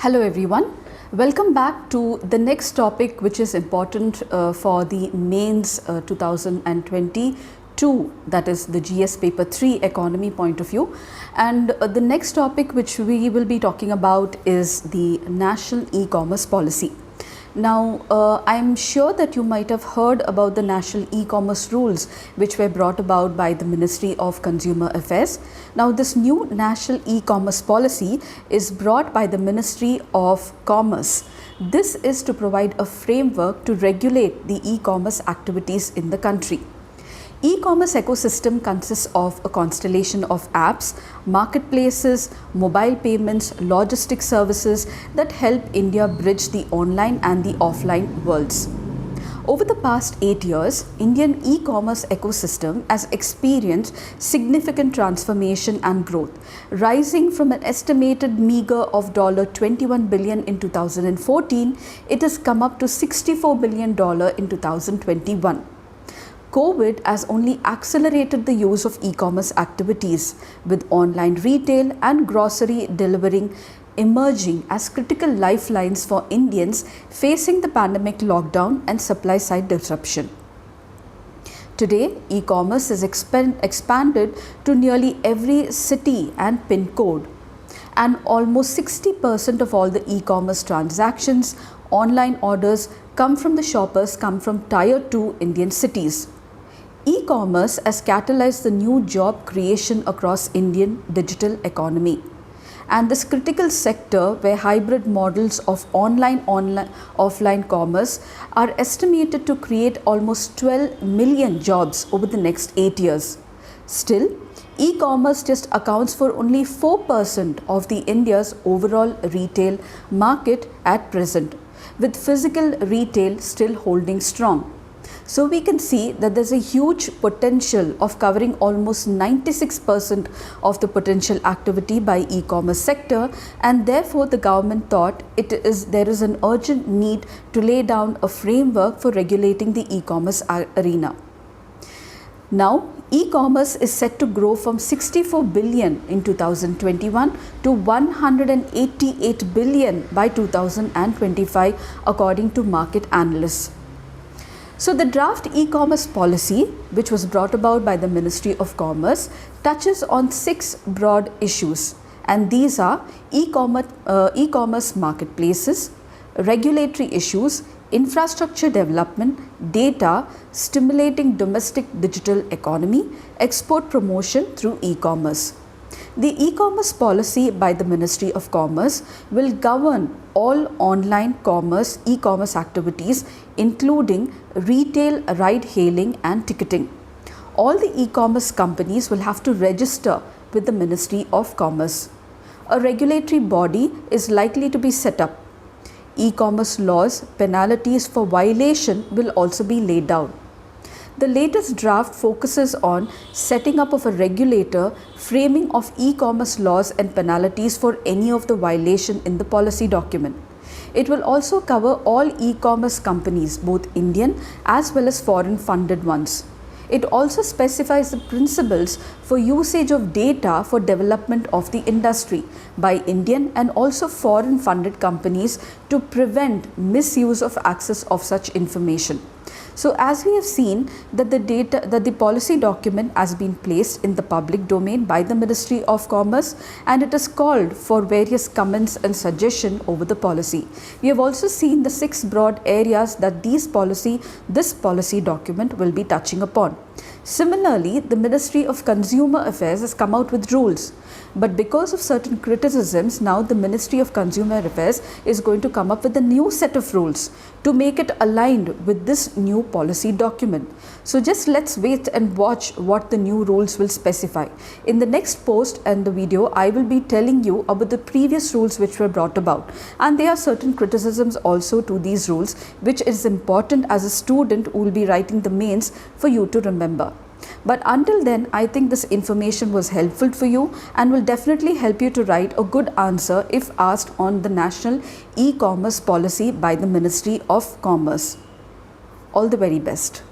Hello everyone, welcome back to the next topic which is important for the mains 2022, that is the GS paper 3 economy point of view. And the next topic which we will be talking about is the national e-commerce policy. Now, I'm sure that you might have heard about the national e-commerce rules which were brought about by the Ministry of Consumer Affairs. Now, this new national e-commerce policy is brought by the Ministry of Commerce. This is to provide a framework to regulate the e-commerce activities in the country. E-commerce ecosystem consists of a constellation of apps, marketplaces, mobile payments, logistic services that help India bridge the online and the offline worlds. Over the past 8 years, Indian e-commerce ecosystem has experienced significant transformation and growth, rising from an estimated meager of $21 billion in 2014, it has come up to $64 billion in 2021. COVID has only accelerated the use of e-commerce activities, with online retail and grocery delivering emerging as critical lifelines for Indians facing the pandemic lockdown and supply side disruption. Today, e-commerce is expanded to nearly every city and pin code, and almost 60% of all the e-commerce transactions, online orders come from Tier 2 Indian cities. E-commerce has catalyzed the new job creation across Indian digital economy. And this critical sector where hybrid models of offline commerce are estimated to create almost 12 million jobs over the next 8 years. Still, e-commerce just accounts for only 4% of the India's overall retail market at present, with physical retail still holding strong. So we can see that there's a huge potential of covering almost 96% of the potential activity by e-commerce sector, and therefore the government thought there is an urgent need to lay down a framework for regulating the e-commerce arena. Now, e-commerce is set to grow from 64 billion in 2021 to 188 billion by 2025 according to market analysts. So the draft e-commerce policy, which was brought about by the Ministry of Commerce, touches on 6 broad issues, and these are e-commerce marketplaces, regulatory issues, infrastructure development, data, stimulating domestic digital economy, export promotion through e-commerce. The e-commerce policy by the Ministry of Commerce will govern all online e-commerce activities, including retail, ride-hailing and ticketing. All the e-commerce companies will have to register with the Ministry of Commerce. A regulatory body is likely to be set up. E-commerce laws, penalties for violation will also be laid down. The latest draft focuses on setting up of a regulator, framing of e-commerce laws and penalties for any of the violation in the policy document. It will also cover all e-commerce companies, both Indian as well as foreign funded ones. It also specifies the principles for usage of data for development of the industry by Indian and also foreign funded companies to prevent misuse of access of such information. So as we have seen that the policy document has been placed in the public domain by the Ministry of Commerce, and it is called for various comments and suggestions over the policy. We have also seen the 6 broad areas that this policy document will be touching upon. Similarly, the Ministry of Consumer Affairs has come out with rules. But because of certain criticisms, now the Ministry of Consumer Affairs is going to come up with a new set of rules to make it aligned with this new policy document. So just let's wait and watch what the new rules will specify. In the next post and the video, I will be telling you about the previous rules which were brought about. And there are certain criticisms also to these rules, which is important as a student who will be writing the mains for you to remember. But until then, I think this information was helpful for you and will definitely help you to write a good answer if asked on the national e-commerce policy by the Ministry of Commerce. All the very best.